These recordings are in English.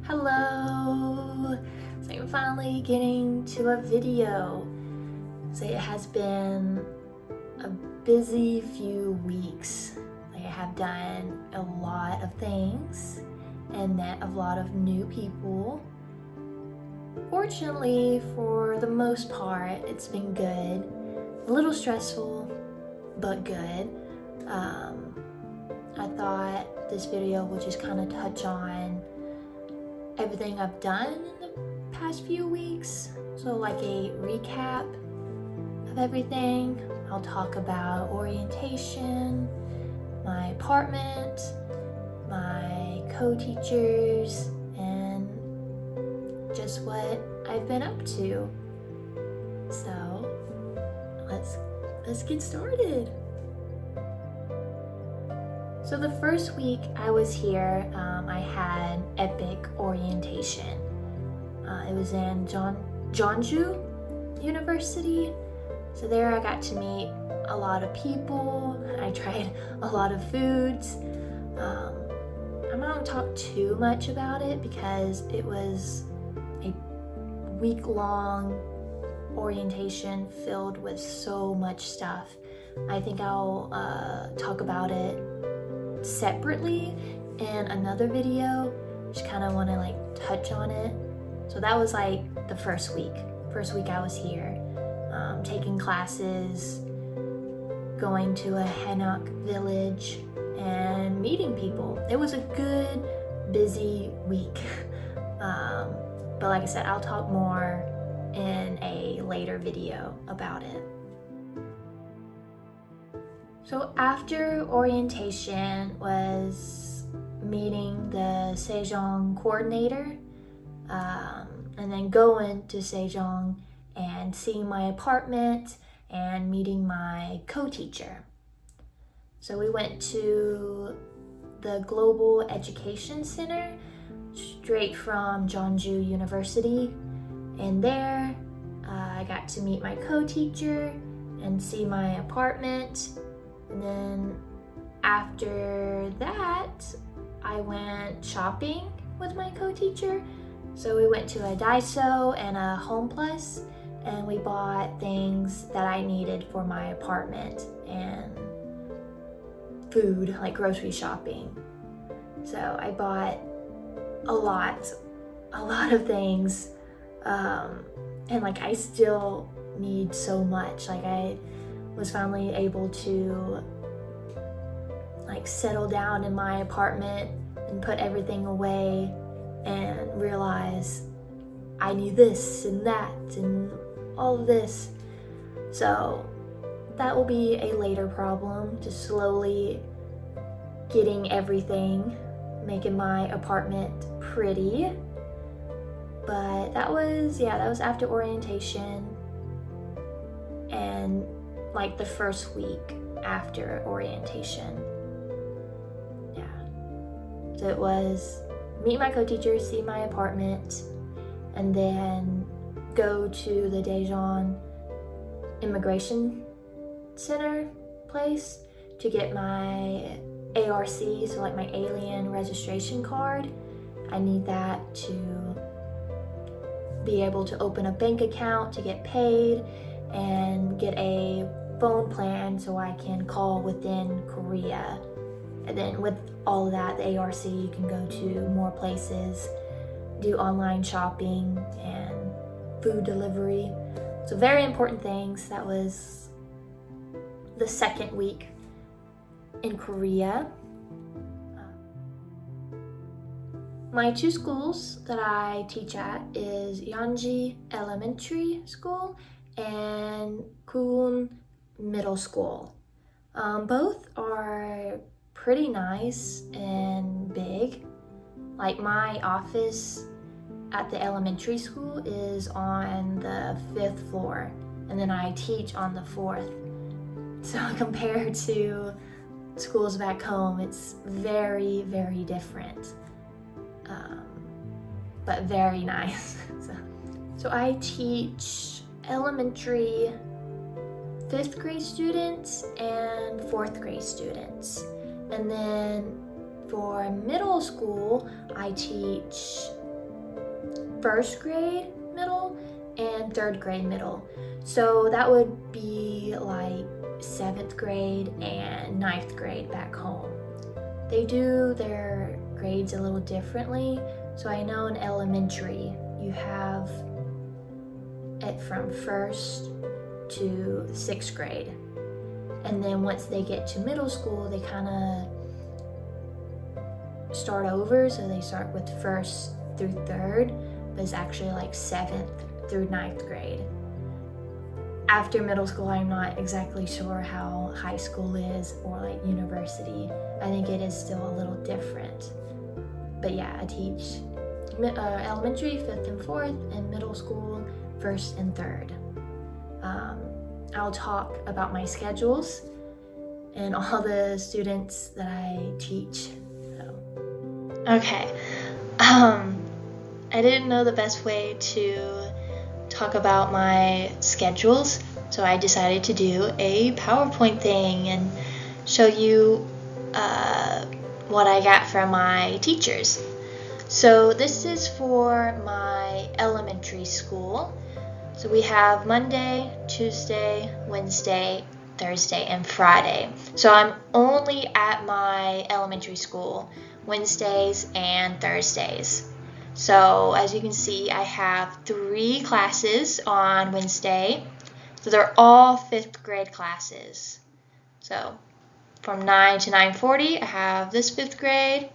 Hello! So I'm finally getting to a video. So it has been a busy few weeks. I have done a lot of things and met a lot of new people. Fortunately, for the most part, it's been good. A little stressful, but good. I thought this video would just kind of touch on everything I've done in the past few weeks. So like a recap of everything. I'll talk about orientation, my apartment, my co-teachers, and just what I've been up to. So let's get started. So the first week I was here, I had epic orientation. It was in Jeonju University. So there I got to meet a lot of people. I tried a lot of foods. I'm not gonna talk too much about it because it was a week-long orientation filled with so much stuff. I think I'll talk about it separately in another video. Just kind of want to like touch on it. So that was like the first week I was here, taking classes, going to a Hanok village, and meeting people. It was a good busy week. But like I said, I'll talk more in a later video about it. So after orientation was meeting the Sejong coordinator, and then going to Sejong and seeing my apartment and meeting my co-teacher. So we went to the Global Education Center straight from Jeonju University, and there I got to meet my co-teacher and see my apartment. And then after that, I went shopping with my co-teacher. So we went to a Daiso and a Home Plus, and we bought things that I needed for my apartment and food, like grocery shopping. So I bought a lot of things, and like I still need so much. Like I was finally able to like settle down in my apartment and put everything away and realize I need this and that and all of this. So that will be a later problem, just slowly getting everything, making my apartment pretty. But that was after orientation and like the first week after orientation. So it was meet my co-teacher, see my apartment, and then go to the Daejeon Immigration Center place to get my ARC, so like my alien registration card. I need that to be able to open a bank account, to get paid, and get a phone plan so I can call within Korea. And then with all of that, the ARC, you can go to more places, do online shopping and food delivery. So very important things. That was the second week in Korea. My two schools that I teach at is Yeonji Elementary School and Kuun Middle School. Both are pretty nice and big. Like my office at the elementary school is on the 5th floor, and then I teach on the 4th. So compared to schools back home, it's very, very different, but very nice. So I teach elementary 5th grade students and 4th grade students. And then for middle school, I teach first grade middle and third grade middle. So that would be like 7th grade and 9th grade back home. They do their grades a little differently. So I know in elementary, you have it from 1st to 6th grade. And then once they get to middle school, they kind of start over. So they start with 1st through 3rd, but it's actually like 7th through 9th grade. After middle school, I'm not exactly sure how high school is or like university. I think it is still a little different. But yeah, I teach elementary 5th and 4th, and middle school 1st and 3rd. I'll talk about my schedules and all the students that I teach. Okay. I didn't know the best way to talk about my schedules, so I decided to do a PowerPoint thing and show you what I got from my teachers. So this is for my elementary school. So we have Monday, Tuesday, Wednesday, Thursday, and Friday. So I'm only at my elementary school Wednesdays and Thursdays. So as you can see, I have 3 classes on Wednesday. So they're all 5th grade classes. So from 9 to 9:40, I have this 5th grade,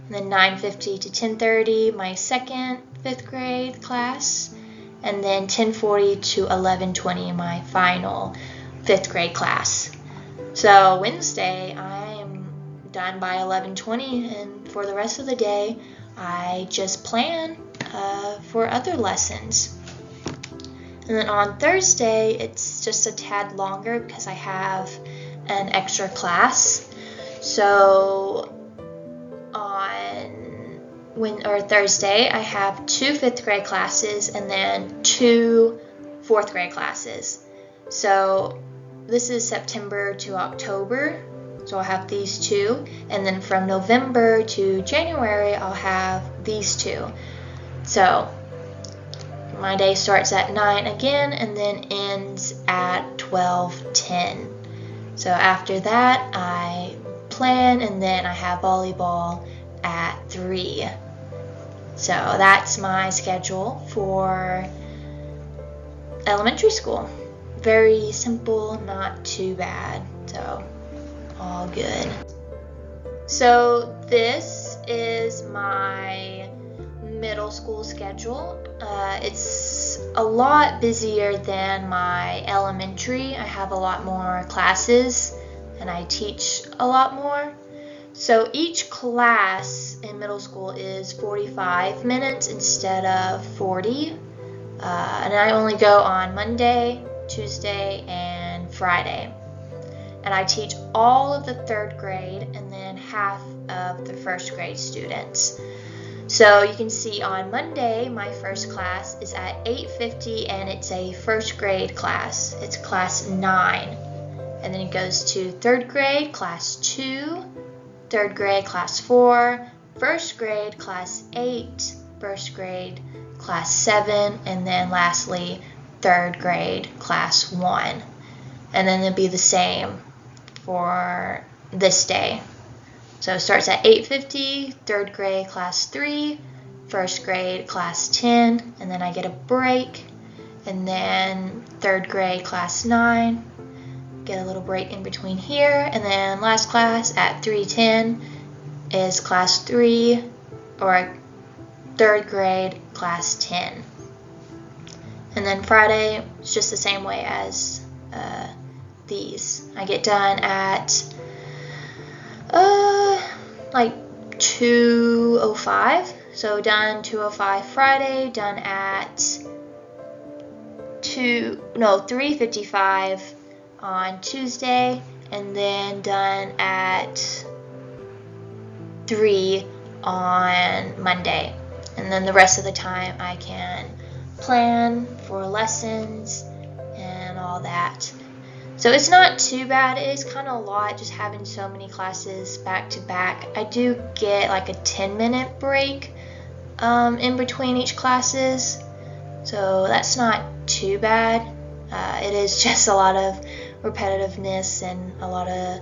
and then 9:50 to 10:30, my second 5th grade class, and then 10:40 to 11:20, my final 5th grade class. So Wednesday, I'm done by 11:20, and for the rest of the day, I just plan for other lessons. And then on Thursday, it's just a tad longer because I have an extra class. So Thursday, I have 2 5th grade classes and then 2 4th grade classes. So this is September to October. So I'll have these 2, and then from November to January, I'll have these 2. So my day starts at 9 again, and then ends at 12:10. So after that, I plan, and then I have volleyball at 3. So that's my schedule for elementary school. Very simple, not too bad. So all good. So this is my middle school schedule. It's a lot busier than my elementary. I have a lot more classes and I teach a lot more. So each class in middle school is 45 minutes instead of 40. And I only go on Monday, Tuesday, and Friday. And I teach all of the 3rd grade and then half of the 1st grade students. So you can see on Monday, my first class is at 8:50, and it's a 1st grade class. It's class 9. And then it goes to 3rd grade, class 2, 3rd grade, class 4, 1st grade, class 8, 1st grade, class 7, and then lastly, 3rd grade, class 1. And then it'll be the same for this day. So it starts at 8:50, 3rd grade, class 3, 1st grade, class 10, and then I get a break, and then 3rd grade, class 9, get a little break in between here, and then last class at 3:10 is class 3, or 3rd grade, class 10. And then Friday, it's just the same way as these. I get done at like 2:05. So done 2:05 Friday, done at 3:55 on Tuesday, and then done at 3 on Monday. And then the rest of the time I can plan for lessons and all that. So it's not too bad. It is kind of a lot just having so many classes back to back. I do get like a 10-minute break in between each classes, so that's not too bad. It is just a lot of repetitiveness and a lot of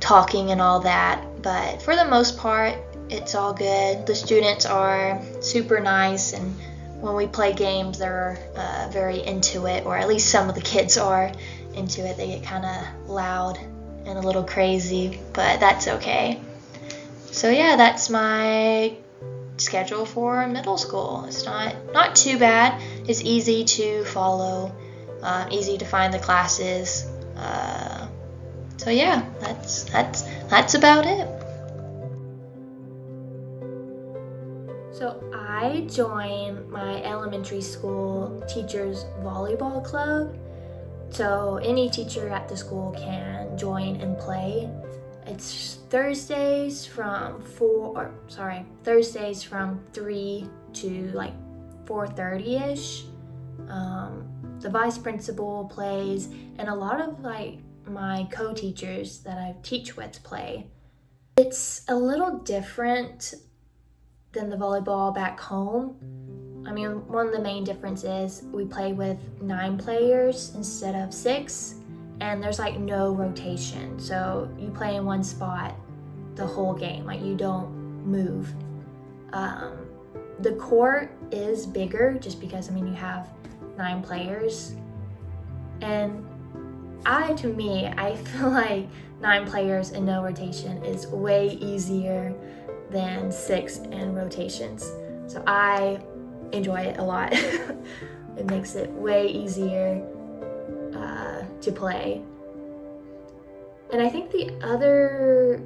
talking and all that, but for the most part, it's all good. The students are super nice, and when we play games, they're very into it, or at least some of the kids are into it. They get kind of loud and a little crazy, but that's okay. So yeah, that's my schedule for middle school. It's not too bad. It's easy to follow, easy to find the classes. So yeah, that's about it. So I joined my elementary school teachers volleyball club. So any teacher at the school can join and play. It's Thursdays from 3 to like 4:30ish. The vice principal plays, and a lot of like my co-teachers that I teach with play. It's a little different than the volleyball back home. I mean, one of the main differences is we play with 9 players instead of 6, and there's like no rotation. So you play in one spot the whole game, like you don't move. The court is bigger just because, I mean, you have 9 players. And I feel like 9 players and no rotation is way easier than 6 and rotations. So I enjoy it a lot. It makes it way easier to play. And I think the other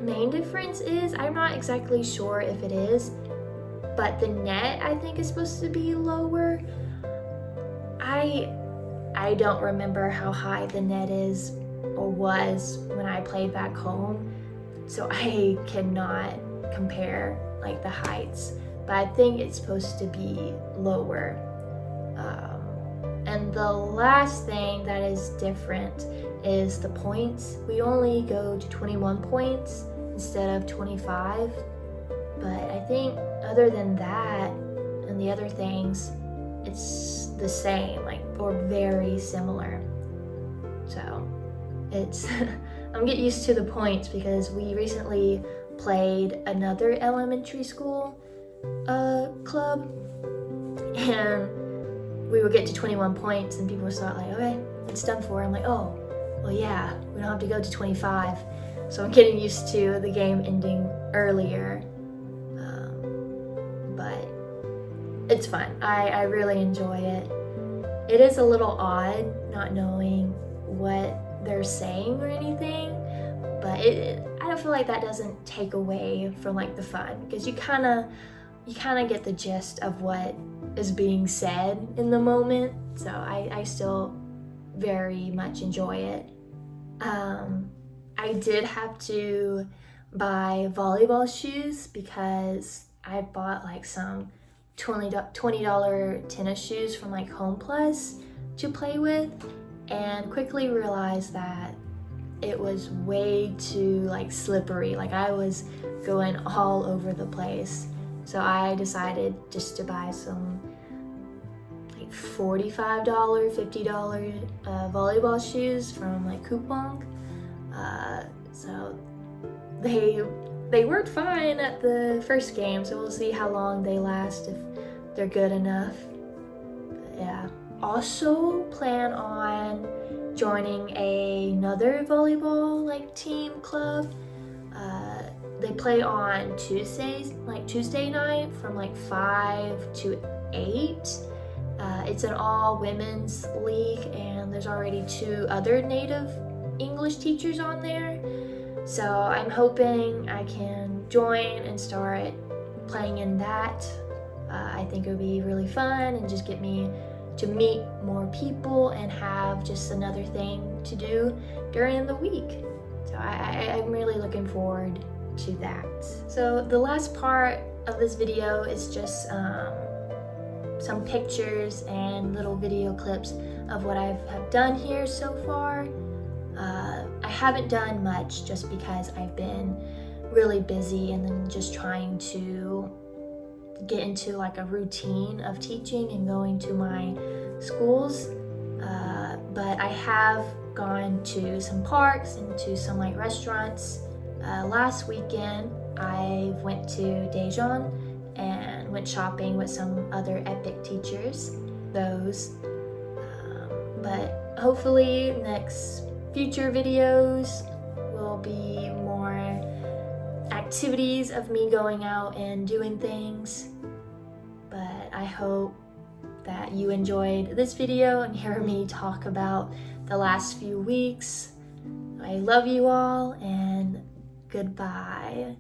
main difference is, I'm not exactly sure if it is, but the net I think is supposed to be lower. I don't remember how high the net is or was when I played back home, so I cannot compare like the heights, but I think it's supposed to be lower. And the last thing that is different is the points. We only go to 21 points instead of 25, but I think other than that and the other things, it's the same, like, or very similar. So it's I'm getting used to the points because we recently played another elementary school club, and we would get to 21 points and people would start like, okay, it's done for. I'm like, oh, well, yeah, we don't have to go to 25. So I'm getting used to the game ending earlier. But it's fun. I really enjoy it. It is a little odd not knowing what they're saying or anything, but I don't feel like that doesn't take away from like the fun, because you kind of get the gist of what is being said in the moment. So I still very much enjoy it. I did have to buy volleyball shoes because I bought like some $20 tennis shoes from like Home Plus to play with, and quickly realized that it was way too like slippery. Like I was going all over the place. So I decided just to buy some like $45, $50 volleyball shoes from like Coupang. So they worked fine at the first game, so we'll see how long they last, if they're good enough. But yeah. Also plan on joining another volleyball like team club. They play on Tuesdays, like Tuesday night from like 5 to 8. It's an all women's league, and there's already 2 other native English teachers on there. So I'm hoping I can join and start playing in that. I think it would be really fun and just get me to meet more people and have just another thing to do during the week. So I'm really looking forward to that. So the last part of this video is just some pictures and little video clips of what I have done here so far. I haven't done much just because I've been really busy and then just trying to get into like a routine of teaching and going to my schools. But I have gone to some parks and to some like restaurants. Last weekend I went to Daejeon and went shopping with some other EPIK teachers. But hopefully next future videos will be more activities of me going out and doing things. But I hope that you enjoyed this video and hear me talk about the last few weeks. I love you all and goodbye.